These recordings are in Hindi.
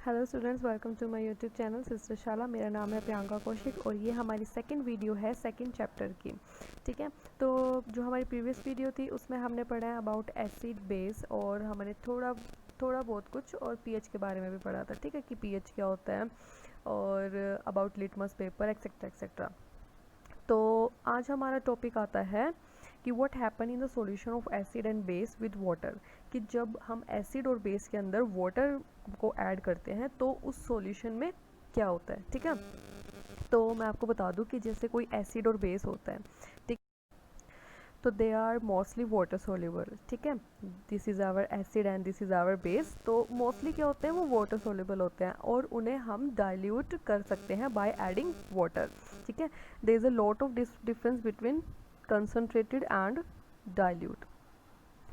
Hello students, welcome to my YouTube channel sister शाला। मेरा नाम है प्रियंका कौशिक और ये हमारी सेकंड वीडियो है सेकंड चैप्टर की। ठीक है, तो जो हमारी प्रीवियस वीडियो थी उसमें हमने पढ़ा है अबाउट एसिड बेस और हमने थोड़ा बहुत कुछ और पीएच के बारे में भी पढ़ा था। ठीक है, कि पीएच क्या होता है और about litmus paper etcetera etcetera. तो आज हमारा टॉपिक आता है कि what happen in the solution of acid and base with water, कि जब हम एसिड और बेस के अंदर वाटर को ऐड करते हैं तो उस सॉल्यूशन में क्या होता है। ठीक है, तो मैं आपको बता दूं कि जैसे कोई एसिड और बेस होता है, ठीक, तो they are mostly water soluble. ठीक है, this is our acid and this is our base. तो मोस्टली क्या होते हैं, वो वाटर सोल्यूबल होते हैं और उन्हें हम डाइल्यूट कर सकते हैं बाय एडिंग वाटर। ठीक है, there is a lot of difference between concentrated and dilute.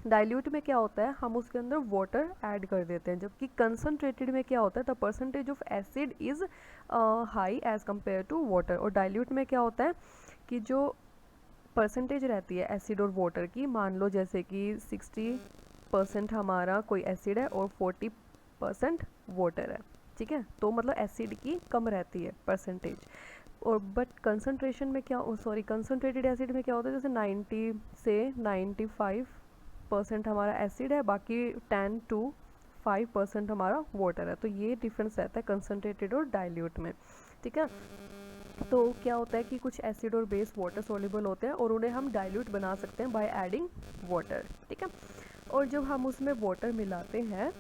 Dilute में क्या होता है, हम उसके अंदर वाटर ऐड कर देते हैं, जबकि कंसनट्रेटेड में क्या होता है, the percentage of acid is high as compare to water. और डाइल्यूट में क्या होता है कि जो परसेंटेज रहती है एसिड और वाटर की, मान लो जैसे कि 60% हमारा कोई एसिड है और 40% वाटर है। ठीक है, तो मतलब एसिड की कम रहती है परसेंटेज। और बट कंसनट्रेशन में क्या, कंसनट्रेटेड एसिड में क्या होता है, जैसे 90 से 95% हमारा एसिड है, बाकी 10 to 5% हमारा वाटर है। तो ये डिफरेंस रहता है कंसनट्रेटेड और डाइल्यूट में। ठीक है, तो क्या होता है कि कुछ एसिड और बेस वाटर सोल्यूबल होते हैं और उन्हें हम डाइल्यूट बना सकते हैं बाय एडिंग वाटर। ठीक है, और जब हम उसमें वाटर मिलाते हैं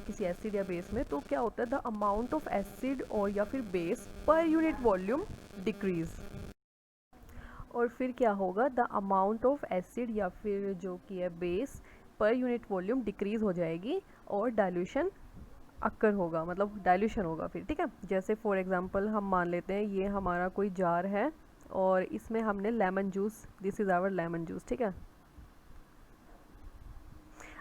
किसी एसिड या बेस में, तो क्या होता है, द अमाउंट ऑफ एसिड और या फिर base per unit volume decrease. और फिर क्या होगा, द अमाउंट ऑफ एसिड या फिर जो कि है base per unit volume decrease हो जाएगी और डाइल्यूशन अक्कर होगा, मतलब डाइल्यूशन होगा फिर। ठीक है, जैसे फॉर एग्जांपल हम मान लेते हैं ये हमारा कोई जार है और इसमें हमने lemon juice, this is our lemon juice. ठीक है,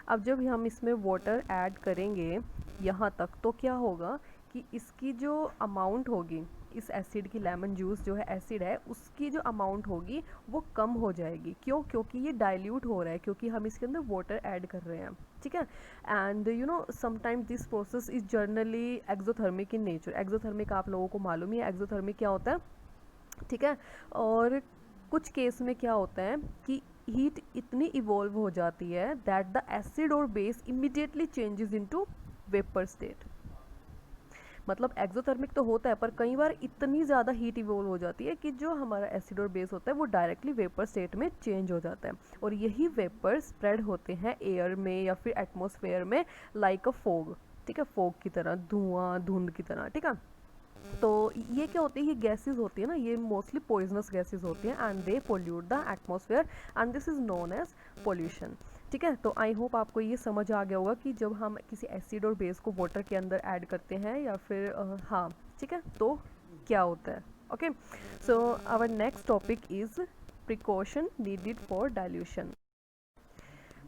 अब जब हम इसमें वाटर ऐड करेंगे यहाँ तक, तो क्या होगा कि इसकी जो अमाउंट होगी, इस एसिड की, लेमन जूस जो है एसिड है, उसकी जो अमाउंट होगी वो कम हो जाएगी। क्यों? क्योंकि ये डाइल्यूट हो रहा है, क्योंकि हम इसके अंदर वाटर ऐड कर रहे हैं। ठीक है, and you know sometimes this process is generally exothermic in nature. Exothermic आप लोगों को मालूम ही है एक्सोथर्मिक क्या होता है। ठीक है, और कुछ केस में क्या होता है कि हीट इतनी इवॉल्व हो जाती है दैट द एसिड और base immediately changes into vapour state. मतलब एक्सोथर्मिक तो होता है, पर कई बार इतनी ज़्यादा हीट इवॉल्व हो जाती है कि जो हमारा एसिड और बेस होता है वो डायरेक्टली वेपर स्टेट में चेंज हो जाता है। और यही वेपर स्प्रेड होते हैं एयर में या फिर एटमॉस्फेयर में, लाइक अ फोग। ठीक है, फोग की तरह, धुआं, धुंध की तरह। ठीक है, तो ये क्या होती है, ये गैसेस होती है ना, ये मोस्टली पॉइजनस गैसेस होती हैं and they pollute the atmosphere and this is known as pollution. ठीक है, तो आई होप आपको ये समझ आ गया होगा कि जब हम किसी एसिड और बेस को वाटर के अंदर ऐड करते हैं या फिर हाँ, ठीक है, तो क्या होता है। Okay, so our next topic is precaution needed for dilution.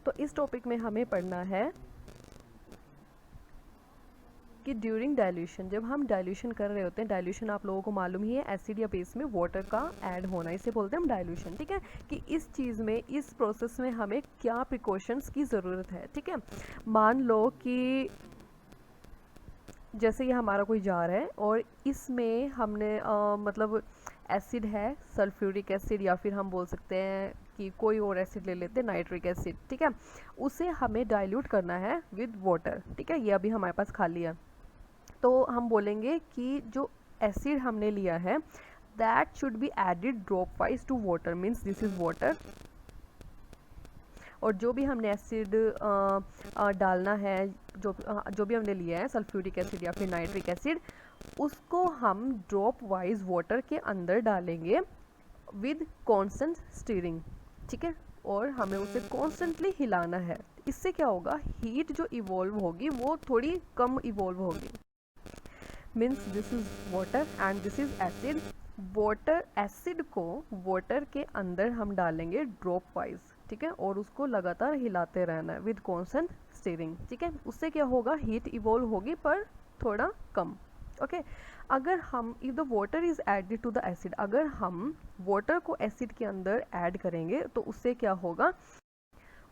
तो इस टॉपिक में हमें पढ़ना है कि ड्यूरिंग डाइल्यूशन, जब हम डाइल्यूशन कर रहे होते हैं, डाइल्यूशन आप लोगों को मालूम ही है, एसिड या बेस में वाटर का ऐड होना, इसे बोलते हैं हम डाइल्यूशन। ठीक है, कि इस चीज़ में, इस प्रोसेस में हमें क्या प्रिकॉशंस की ज़रूरत है। ठीक है, मान लो कि जैसे ये हमारा कोई जार है और इसमें हमने मतलब एसिड है, सल्फ्यूरिक एसिड, या फिर हम बोल सकते हैं कि कोई और एसिड ले लेते हैं, नाइट्रिक एसिड। ठीक है, उसे हमें डाइल्यूट करना है विद वाटर। ठीक है, ये अभी हमारे पास खाली है, तो हम बोलेंगे कि जो एसिड हमने लिया है that should be added drop wise to water, means this is water. और जो भी हमने एसिड डालना है, जो भी हमने लिया है, सल्फ्यूरिक एसिड या फिर नाइट्रिक एसिड, उसको हम ड्रॉप वाइज वाटर के अंदर डालेंगे विद कॉन्स्टेंट स्टीरिंग। ठीक है, और हमें उसे कॉन्स्टेंटली हिलाना है। इससे क्या होगा, हीट जो इवॉल्व होगी वो थोड़ी कम इवॉल्व होगी। Means this is water and this is acid. Water, acid को वाटर के अंदर हम डालेंगे ड्रॉप वाइज। ठीक है, और उसको लगातार हिलाते रहना है विद कॉन्स्टेंट स्टीरिंग। ठीक है, उससे क्या होगा, हीट इवॉल्व होगी पर थोड़ा कम। ओके, अगर हम, if the water is added to the acid, अगर हम वाटर को एसिड के अंदर ऐड करेंगे तो उससे क्या होगा,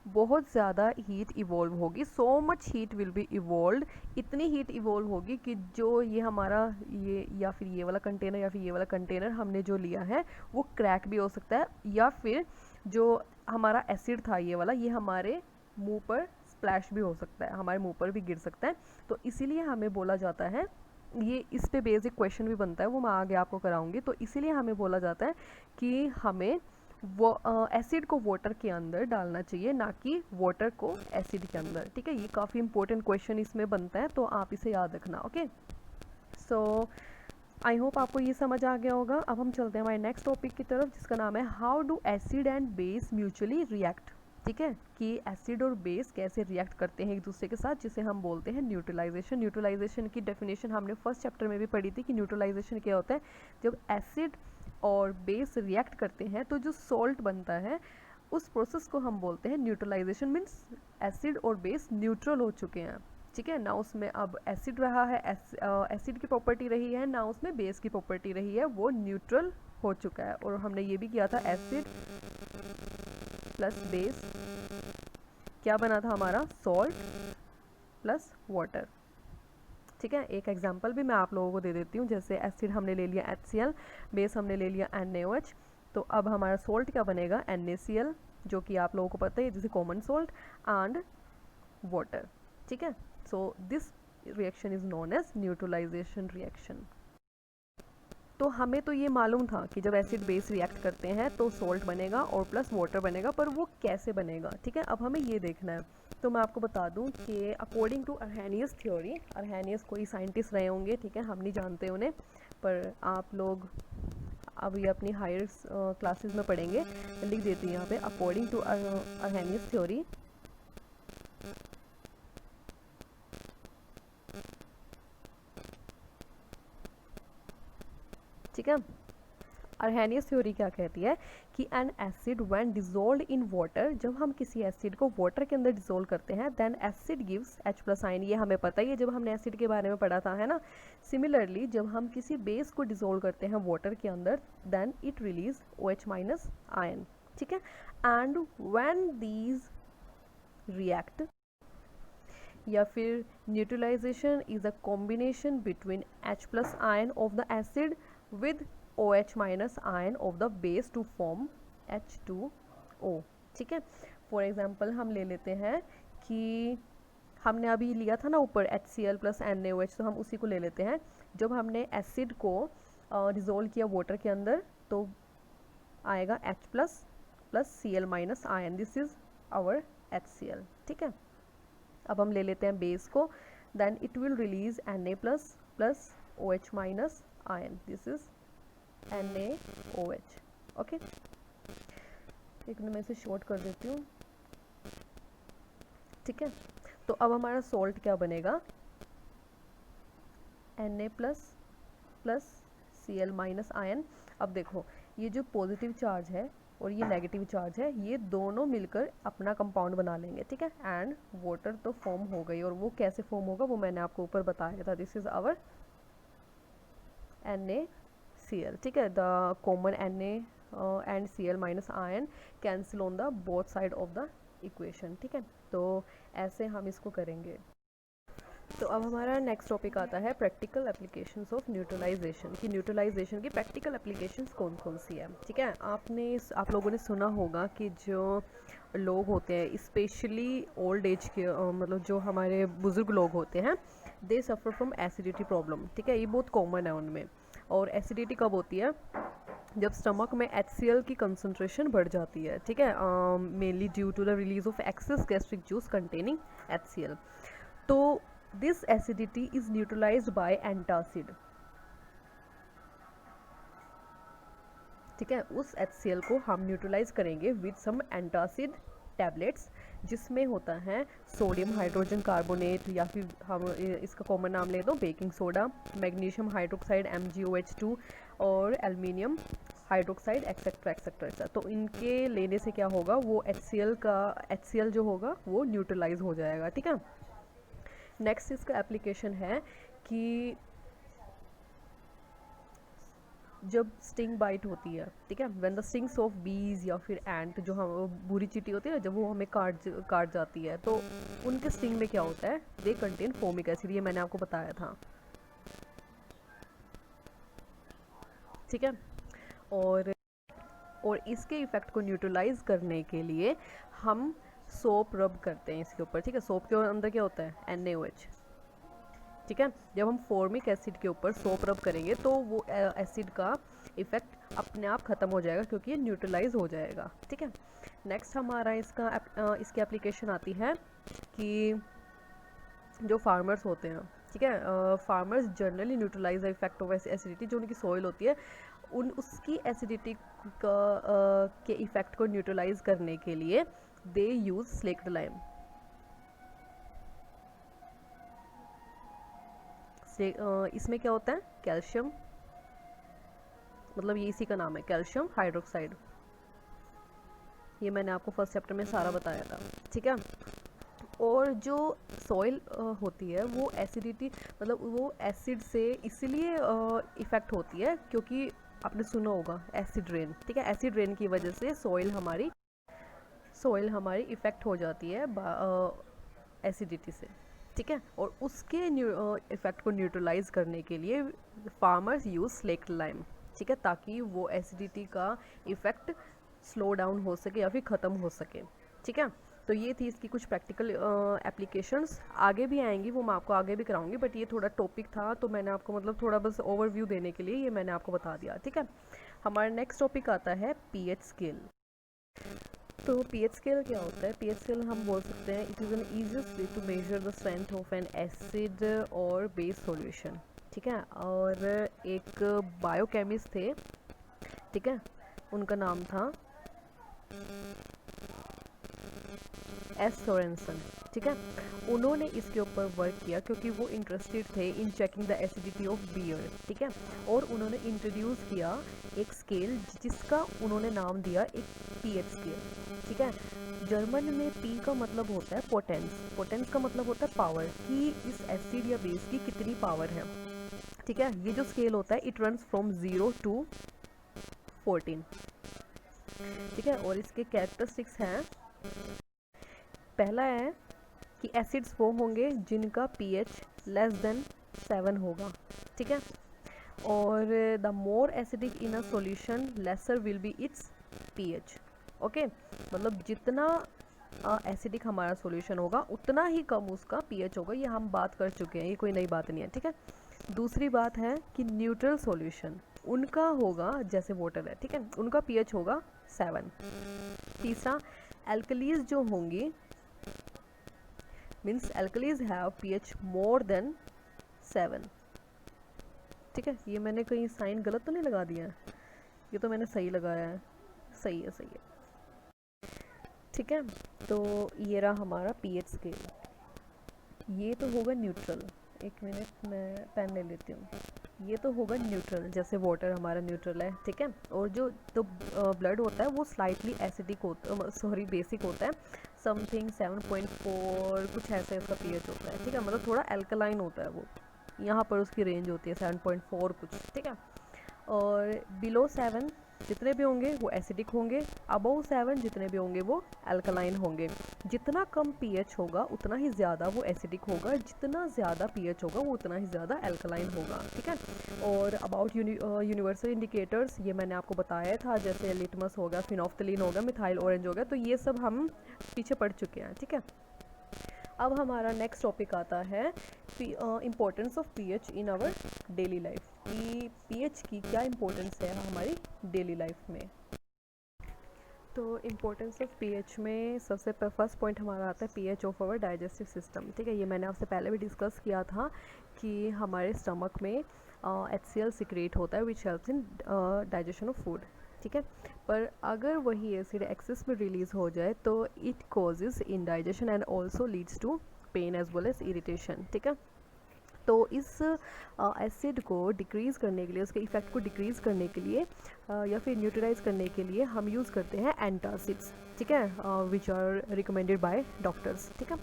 बहुत ज़्यादा हीट इवॉल्व होगी, so much heat will be evolve, इतनी हीट इवॉल्व होगी कि जो ये हमारा ये या फिर ये वाला कंटेनर या फिर ये वाला कंटेनर हमने जो लिया है वो क्रैक भी हो सकता है, या फिर जो हमारा एसिड था ये वाला, ये हमारे मुंह पर स्प्लैश भी हो सकता है, हमारे मुंह पर भी गिर सकता है। तो इसीलिए हमें बोला जाता है, ये इस पे बेसिक क्वेश्चन भी बनता है, वो मैं आगे आपको कराऊंगी। तो इसीलिए हमें बोला जाता है कि हमें वो एसिड को वाटर के अंदर डालना चाहिए, ना कि वाटर को एसिड के अंदर। ठीक है, ये काफ़ी इंपॉर्टेंट क्वेश्चन इसमें बनता है, तो आप इसे याद रखना। ओके, सो आई होप आपको ये समझ आ गया होगा। अब हम चलते हैं हमारे नेक्स्ट टॉपिक की तरफ, जिसका नाम है how do acid and base mutually react. ठीक है, कि एसिड और बेस कैसे रिएक्ट करते हैं एक दूसरे के साथ, जिसे हम बोलते हैं न्यूट्रलाइजेशन। न्यूट्रलाइजेशन की डेफिनेशन हमने फर्स्ट चैप्टर में भी पढ़ी थी कि न्यूट्रलाइजेशन क्या होता है। जब एसिड और बेस रिएक्ट करते हैं तो जो सॉल्ट बनता है उस प्रोसेस को हम बोलते हैं न्यूट्रलाइजेशन। मीन्स एसिड और बेस न्यूट्रल हो चुके हैं। ठीक है, ना उसमें अब एसिड रहा है, एसिड की प्रॉपर्टी रही है, ना उसमें बेस की प्रॉपर्टी रही है, वो न्यूट्रल हो चुका है। और हमने ये भी किया था, एसिड प्लस बेस क्या बना था हमारा, सॉल्ट प्लस वाटर। ठीक है, एक एग्जांपल भी मैं आप लोगों को दे देती हूँ। जैसे एसिड हमने ले लिया HCl, बेस हमने ले लिया NaOH, तो अब हमारा सॉल्ट क्या बनेगा, NaCl, जो कि आप लोगों को पता है जैसे कॉमन सॉल्ट, एंड वाटर। ठीक है, so this reaction is known as neutralisation reaction. तो हमें तो ये मालूम था कि जब एसिड बेस रिएक्ट करते हैं तो सॉल्ट बनेगा और प्लस वाटर बनेगा, पर वो कैसे बनेगा। ठीक है, अब हमें ये देखना है। तो मैं आपको बता दूं कि अकॉर्डिंग टू अर्हेनियस थ्योरी, अर्हेनियस कोई साइंटिस्ट रहे होंगे, ठीक है, हम नहीं जानते उन्हें, पर आप लोग अभी अपनी हायर क्लासेस में पढ़ेंगे। लिख देती हूँ यहाँ पे, अकॉर्डिंग टू अर्हेनियस थ्योरी, ठीक है, अर्हेनियस थ्योरी क्या कहती है कि N acid when dissolved in water, जब हम किसी एसिड को वाटर के अंदर डिसॉल्व करते हैं, then acid gives H+ ion. ये हमें पता ही है, जब हमने एसिड के बारे में पढ़ा था, है ना। सिमिलरली जब हम किसी बेस को डिसॉल्व करते हैं वाटर के अंदर, then it release OH- ion. ठीक है, एंड व्हेन दीज रिएक्ट, या फिर neutralisation is a combination between H+ ion of the acid with OH- ion of the base to form H2O। ठीक है, फॉर एग्जाम्पल हम ले लेते हैं कि हमने अभी लिया था ना ऊपर HCl प्लस NaOH, तो हम उसी को ले लेते हैं। जब हमने एसिड को डिज़ोल्व किया वाटर के अंदर तो आएगा H+ plus Cl- ion, this is our HCl। ठीक है, अब हम ले लेते हैं बेस को, then it will release Na plus OH- ion, this is NaOH। Okay, एक मैं इसे शॉर्ट कर देती हूँ। ठीक है, तो अब हमारा सॉल्ट क्या बनेगा, Na प्लस Cl- आयन। अब देखो, ये जो पॉजिटिव चार्ज है और ये नेगेटिव चार्ज है, ये दोनों मिलकर अपना कंपाउंड बना लेंगे। ठीक है, एंड वाटर तो फॉर्म हो गई, और वो कैसे फॉर्म होगा वो मैंने आपको ऊपर बताया था। This is our NaCl। ठीक है, the common Na and Cl- ion cancel on the both side of the equation. ठीक है, तो ऐसे हम इसको करेंगे। तो अब हमारा नेक्स्ट टॉपिक आता है प्रैक्टिकल एप्लीकेशंस ऑफ न्यूट्रलाइजेशन, की न्यूट्रलाइजेशन की प्रैक्टिकल एप्लीकेशंस कौन कौन सी है। ठीक है, आप लोगों ने सुना होगा कि जो लोग होते हैं, स्पेशली ओल्ड एज के, मतलब जो हमारे बुज़ुर्ग लोग होते हैं, दे सफ़र फ्रॉम एसिडिटी प्रॉब्लम। ठीक है, ये बहुत कॉमन है उनमें। और एसिडिटी कब होती है, जब स्टमक में HCl की कंसनट्रेशन बढ़ जाती है। ठीक है, mainly due to the release of excess gastric juice containing HCl। तो this acidity is neutralised by antacid. ठीक है, उस HCl को हम न्यूट्रलाइज करेंगे विद सम एंटासिड टैबलेट्स, जिसमें होता है सोडियम हाइड्रोजन कार्बोनेट, या फिर हम इसका कॉमन नाम ले दो baking soda, magnesium hydroxide MgOH2, और एल्युमिनियम हाइड्रोक्साइड एक्सेट्रा एक्सेट्रा। तो इनके लेने से क्या होगा, वो HCl जो होगा वो न्यूट्रलाइज हो जाएगा। ठीक है, नेक्स्ट इसका एप्लीकेशन है कि जब स्टिंग बाइट होती है, ठीक है, व्हेन द स्टिंग्स ऑफ बीज या फिर एंट, जो हम बुरी चींटी होती है ना, जब वो हमें काट जाती है, तो उनके स्टिंग में क्या होता है, दे कंटेन फोमिक एसिड, ये मैंने आपको बताया था, ठीक है। और इसके इफ़ेक्ट को न्यूट्रलाइज करने के लिए हम सोप रब करते हैं इसके ऊपर, ठीक है। सोप के अंदर क्या होता है, NaOH, ठीक है। जब हम फॉर्मिक एसिड के ऊपर सोप रब करेंगे तो वो एसिड का इफ़ेक्ट अपने आप ख़त्म हो जाएगा, क्योंकि ये न्यूट्रलाइज हो जाएगा, ठीक है। नेक्स्ट हमारा इसकी एप्लीकेशन आती है कि जो फार्मर्स होते हैं, ठीक है, farmers generally neutralise the effect of acidity, जो उनकी सॉइल होती है उसकी एसिडिटी के इफ़ेक्ट को न्यूट्रलाइज करने के लिए दे यूज़ स्लेक्ड लाइम। इसमें क्या होता है, कैल्शियम, मतलब ये इसी का नाम है, कैल्शियम हाइड्रोक्साइड, ये मैंने आपको फर्स्ट चैप्टर में सारा बताया था, ठीक है। और जो सॉइल होती है वो एसिडिटी, मतलब वो एसिड से इसलिए इफ़ेक्ट होती है क्योंकि आपने सुना होगा एसिड रेन, ठीक है। एसिड रेन की वजह से सॉइल हमारी इफ़ेक्ट हो जाती है एसिडिटी से, ठीक है। और उसके इफ़ेक्ट को न्यूट्रलाइज करने के लिए फार्मर्स यूज़ स्लेक्ट लाइम, ठीक है, ताकि वो एसिडिटी का इफ़ेक्ट स्लो डाउन हो सके या फिर ख़त्म हो सके, ठीक है। तो ये थी इसकी कुछ प्रैक्टिकल एप्लीकेशंस, आगे भी आएंगी, वो मैं आपको आगे भी कराऊंगी, बट ये थोड़ा टॉपिक था तो मैंने आपको मतलब थोड़ा बस ओवरव्यू देने के लिए ये मैंने आपको बता दिया, ठीक है। हमारा नेक्स्ट टॉपिक आता है पीएच स्केल। तो पीएच स्केल क्या होता है, पीएच स्केल हम बोल सकते हैं it is an easiest way to measure the strength of an acid और बेस सॉल्यूशन, ठीक है। और एक बायोकेमिस्ट थे, ठीक है, उनका नाम था एस सोरेंसन, ठीक है। उन्होंने इसके ऊपर वर्क किया क्योंकि वो इंटरेस्टेड थे in checking the acidity of beer, ठीक है। और उन्होंने इंट्रोड्यूस किया एक स्केल जिसका उन्होंने नाम दिया एक पीएच स्केल, ठीक है। जर्मन में पी का मतलब होता है पोटेंस, पोटेंस का मतलब होता है पावर, कि इस एसिड या बेस की कितनी पावर है, ठीक है। ये जो स्केल होता है इट रन्स फ्रॉम 0 to 14, ठीक है। और इसके कैरेक्टरिस्टिक्स हैं, पहला है कि एसिड्स वो होंगे जिनका पीएच लेस देन 7 होगा, ठीक है। और the more acidic in a solution laser will be it's pH, okay. मतलब जितना एसिडिक हमारा सॉल्यूशन होगा उतना ही कम उसका पीएच होगा, ये हम बात कर चुके हैं, ये कोई नई बात नहीं है, ठीक है। दूसरी बात है कि न्यूट्रल सॉल्यूशन उनका होगा, जैसे वाटर है, ठीक है, उनका पीएच होगा 7। तीसरा, एल्कलीज जो होंगी means alkalis have pH more than 7, ठीक है। ये मैंने कहीं साइन गलत तो नहीं लगा दिया है, ये तो मैंने सही लगाया है, सही है, सही है, ठीक है। तो ये रहा हमारा पीएच स्केल, ये तो होगा न्यूट्रल, एक मिनट मैं पेन ले लेती हूँ, ये तो होगा न्यूट्रल, जैसे वाटर हमारा न्यूट्रल है, ठीक है। और जो तो ब्लड होता है वो स्लाइटली एसिडिक होता, सॉरी बेसिक होता है, समथिंग 7.4 कुछ ऐसे इसका पीएच होता है, ठीक है। मतलब थोड़ा एल्कलाइन होता है वो, यहाँ पर उसकी रेंज होती है 7.4 कुछ, ठीक है। और बिलो 7 जितने भी होंगे वो एसिडिक होंगे, अबव 7 जितने भी होंगे वो अल्कलाइन होंगे। जितना कम पीएच होगा उतना ही ज़्यादा वो एसिडिक होगा, जितना ज़्यादा पीएच होगा वो उतना ही ज़्यादा अल्कलाइन होगा, ठीक है। और अबाउट यूनिवर्सल इंडिकेटर्स ये मैंने आपको बताया था, जैसे लिटमस होगा, फिनोफ्थलीन होगा, मिथाइल ऑरेंज होगा, तो ये सब हम पीछे पढ़ चुके हैं, ठीक है। अब हमारा नेक्स्ट टॉपिक आता है importance of pH in our daily life, कि पीएच की क्या इम्पोर्टेंस है हमारी डेली लाइफ में। तो इम्पोर्टेंस ऑफ पीएच में सबसे फर्स्ट पॉइंट हमारा आता है pH of our digestive system, ठीक है। ये मैंने आपसे पहले भी डिस्कस किया था कि हमारे स्टमक में HCl सिक्रेट होता है which helps in digestion of food, ठीक है। पर अगर वही एसिड एक्सेस में रिलीज हो जाए तो it causes indigestion and also leads to pain as well as irritation, ठीक है। तो इस एसिड को डिक्रीज़ करने के लिए, उसके इफ़ेक्ट को डिक्रीज़ करने के लिए या फिर न्यूट्रलाइज करने के लिए हम यूज़ करते हैं एंटासिड्स, ठीक है, which are recommended by doctors, ठीक है।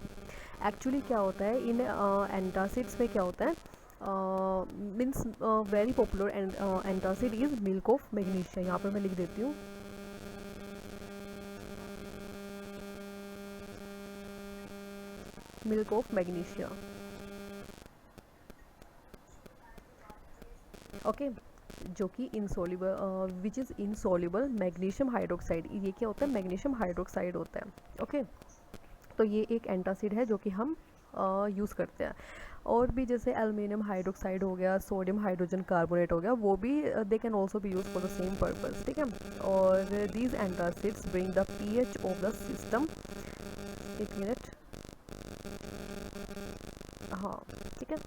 एक्चुअली क्या होता है इन एंटासिड्स में क्या होता है, means very popular antacid is milk of magnesia. यहाँ पर मैं लिख देती हूँ, मिल्क ऑफ मैग्नीशिया। ओके, जो कि insoluble, which is insoluble magnesium hydroxide. ये क्या होता है? मैग्नीशियम हाइड्रोक्साइड होता है। ओके, तो ये एक एंटासिड है जो कि हम यूज़ करते हैं। और भी जैसे एल्युमिनियम हाइड्रोक्साइड हो गया, सोडियम हाइड्रोजन कार्बोनेट हो गया, वो भी they can also be use for the same purpose. ठीक है, और these antacids bring the pH of the system, एक मिनट, हाँ ठीक है,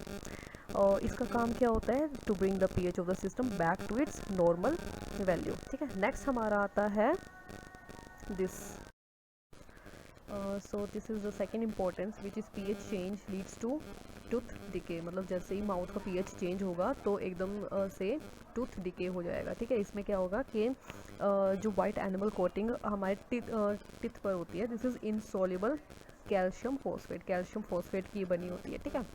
और इसका काम क्या होता है? To bring the pH of the system back to its normal value. ठीक है, नेक्स्ट हमारा आता है this. So this is the second importance which is pH change leads to tooth decay. मतलब जैसे ही माउथ का पीएच चेंज होगा तो एकदम से टूथ डिके हो जाएगा। ठीक है, इसमें क्या होगा कि जो वाइट एनिमल कोटिंग हमारे टिथ पर होती है, this is insoluble calcium phosphate, calcium phosphate की बनी होती है। ठीक है,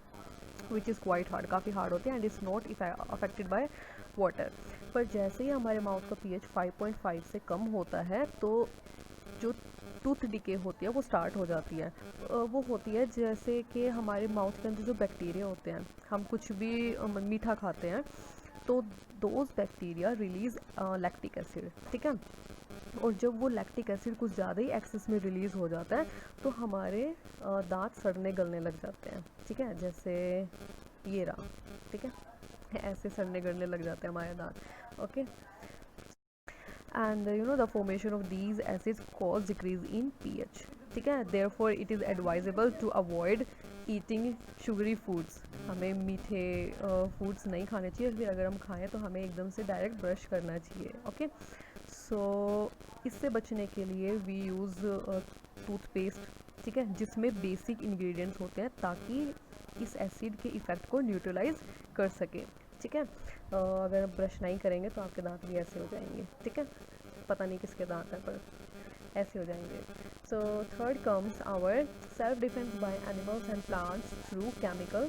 विच इज़ क्वाइट हार्ड, काफ़ी हार्ड होती है and is not affected by water. पर जैसे ही हमारे माउथ का पीएच 5.5 से कम होता है तो जो टूथ डिके होती है वो स्टार्ट हो जाती है। वो होती है जैसे कि हमारे माउथ के अंदर जो बैक्टीरिया होते हैं, हम कुछ भी मीठा खाते हैं तो those bacteria release lactic acid. ठीक है, और जब वो लैक्टिक एसिड कुछ ज़्यादा ही एक्सेस में रिलीज़ हो जाता है तो हमारे दांत सड़ने गलने लग जाते हैं। ठीक है, जैसे ये रहा, ठीक है, ऐसे सड़ने गलने लग जाते हैं हमारे दांत। Okay, and the formation of these acids cause decrease in pH. ठीक है, therefore it is advisable to avoid eating sugary foods. हमें मीठे फूड्स नहीं खाने चाहिए, फिर अगर हम खाएं तो हमें एकदम से डायरेक्ट ब्रश करना चाहिए। ओके, सो इससे बचने के लिए वी यूज़ टूथपेस्ट, ठीक है, जिसमें बेसिक इंग्रेडिएंट्स होते हैं ताकि इस एसिड के इफ़ेक्ट को न्यूट्रलाइज कर सके। ठीक है, अगर आप ब्रश नहीं करेंगे तो आपके दांत भी ऐसे हो जाएंगे। ठीक है, पता नहीं किसके दांत हैं पर ऐसे हो जाएंगे। So third comes our self defence by animals and plants through chemical.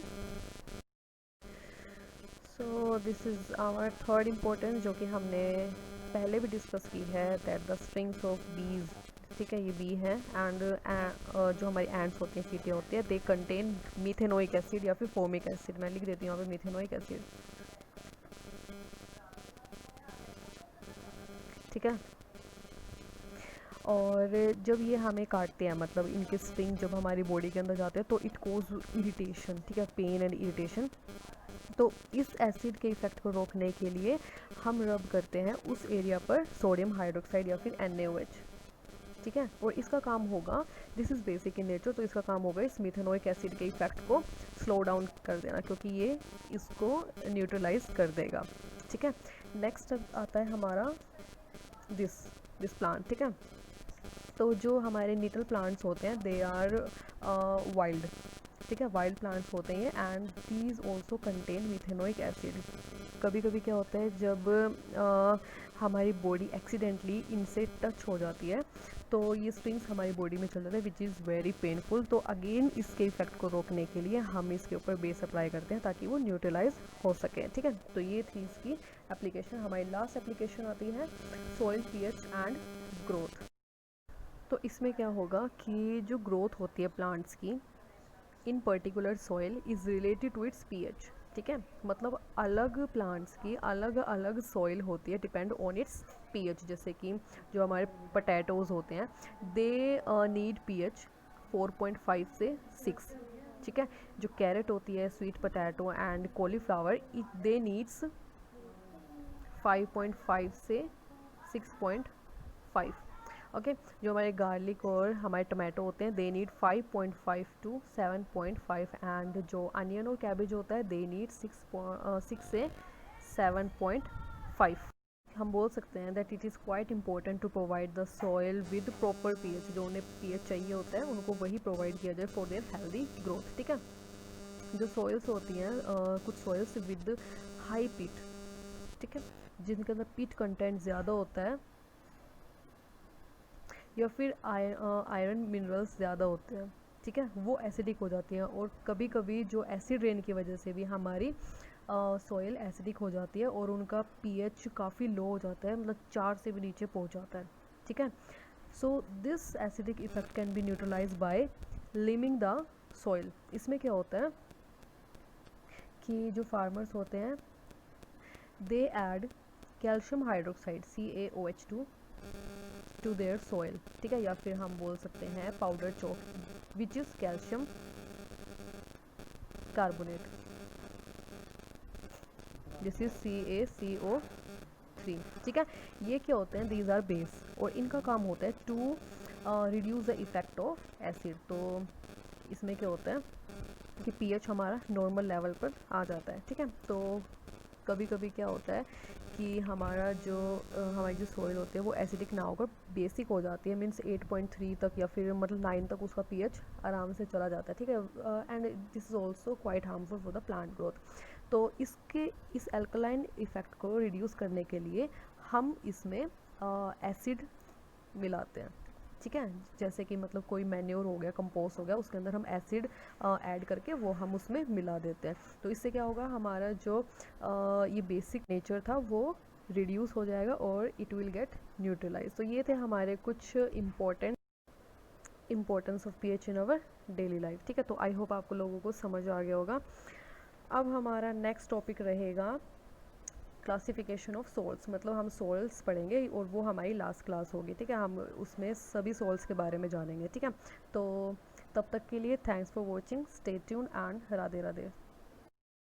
So this is our third importance जो कि हमने पहले भी डिस्कस की है, दैट द स्ट्रिंग्स ऑफ बीज। ठीक है, ये बी है एंड जो हमारी एंड्स होती हैं, चींटियाँ होती हैं, दे कंटेन मीथेनोइक एसिड या फिर फोमिक एसिड। मैं लिख देती हूँ यहाँ पे मीथेनोइक एसिड। ठीक है, और जब ये हमें काटते हैं, मतलब इनके स्टिंग जब हमारी बॉडी के अंदर जाते हैं तो इट कोज इरिटेशन। ठीक है, पेन एंड इरिटेशन। तो इस एसिड के इफ़ेक्ट को रोकने के लिए हम रब करते हैं उस एरिया पर सोडियम हाइड्रोक्साइड या फिर NaOH। ठीक है, और इसका काम होगा, this is basic in nature, तो इसका काम होगा इस मीथेनोइक एसिड के इफ़ेक्ट को स्लो डाउन कर देना, क्योंकि ये इसको न्यूट्रलाइज कर देगा। ठीक है, नेक्स्ट आता है हमारा दिस प्लांट। ठीक है, तो जो हमारे निटल प्लांट्स होते हैं दे आर वाइल्ड। ठीक है, वाइल्ड प्लांट्स होते हैं and these also contain methanoic acid. कभी कभी क्या होता है जब हमारी बॉडी एक्सीडेंटली इनसे टच हो जाती है तो ये स्ट्रिंग्स हमारी बॉडी में चल जाता है विच इज़ वेरी पेनफुल। तो अगेन इसके इफेक्ट को रोकने के लिए हम इसके ऊपर बेस अप्लाई करते हैं ताकि वो न्यूट्रलाइज हो सके। ठीक है, तो ये थी इसकी एप्लीकेशन। हमारी लास्ट एप्लीकेशन आती है सॉइल पीएच एंड ग्रोथ। तो इसमें क्या होगा कि जो ग्रोथ होती है प्लांट्स की in particular soil is related to its pH. ठीक है, मतलब अलग प्लांट्स की अलग अलग सॉइल होती है डिपेंड ऑन इट्स पीएच। जैसे कि जो हमारे पोटैटोज़ होते हैं दे नीड पीएच 4.5 से 6। ठीक है, जो कैरेट होती है, sweet potato and cauliflower, they needs 5.5 से 6.5। ओके, जो हमारे गार्लिक और हमारे टमाटो होते हैं दे नीड 5.5 टू 7.5 एंड जो अनियन और कैबेज होता है दे नीड 6 से 7.5। हम बोल सकते हैं that it is quite important to provide the soil with proper pH. जो उन्हें पीएच चाहिए होता है उनको वही प्रोवाइड किया जाए फॉर देयर हेल्दी ग्रोथ। ठीक है, जो सॉइल्स होती हैं कुछ सॉइल्स विद हाई पीट, ठीक है, जिनके अंदर पीट कंटेंट ज़्यादा होता है या फिर आयरन मिनरल्स ज़्यादा होते हैं। ठीक है, वो एसिडिक हो जाती हैं। और कभी कभी जो एसिड रेन की वजह से भी हमारी सॉइल एसिडिक हो जाती है और उनका पीएच काफ़ी लो हो जाता है, मतलब 4 से भी नीचे पहुंच जाता है। ठीक है, so this acidic effect can be neutralise by liming the soil. इसमें क्या होता है कि जो फार्मर्स होते हैं they add calcium hydroxide CaOH2 to their soil. ठीक है, या फिर हम बोल सकते हैं powder chalk which is calcium carbonate, this is CaCO3। ठीक है, ये क्या होते हैं, दीज आर बेस, और इनका काम होता है to reduce the effect of acid. तो इसमें क्या होता है कि पीएच हमारा नॉर्मल लेवल पर आ जाता है। ठीक है, तो कभी कभी क्या होता है कि हमारी जो सॉइल होती है वो एसिडिक ना होकर बेसिक हो जाती है, मीन्स 8.3 तक या फिर मतलब 9 तक उसका पीएच आराम से चला जाता है। ठीक है, and this is also quite harmful for the plant growth. तो इस एल्कलाइन इफेक्ट को रिड्यूस करने के लिए हम इसमें एसिड मिलाते हैं। ठीक है, जैसे कि मतलब कोई मैन्योर हो गया, कंपोस्ट हो गया, उसके अंदर हम एसिड ऐड करके वो हम उसमें मिला देते हैं। तो इससे क्या होगा, हमारा जो ये बेसिक नेचर था वो रिड्यूस हो जाएगा और इट विल गेट न्यूट्रलाइज। तो ये थे हमारे कुछ importance of pH in our daily life. ठीक है, तो आई होप आपको लोगों को समझ आ गया होगा। अब हमारा नेक्स्ट टॉपिक रहेगा क्लासिफिकेशन ऑफ सोल्स, मतलब हम सोल्स पढ़ेंगे और वो हमारी लास्ट क्लास होगी। ठीक है, हम उसमें सभी सोल्स के बारे में जानेंगे। ठीक है, तो तब तक के लिए thanks for watching, stay tune and Radhe Radhe.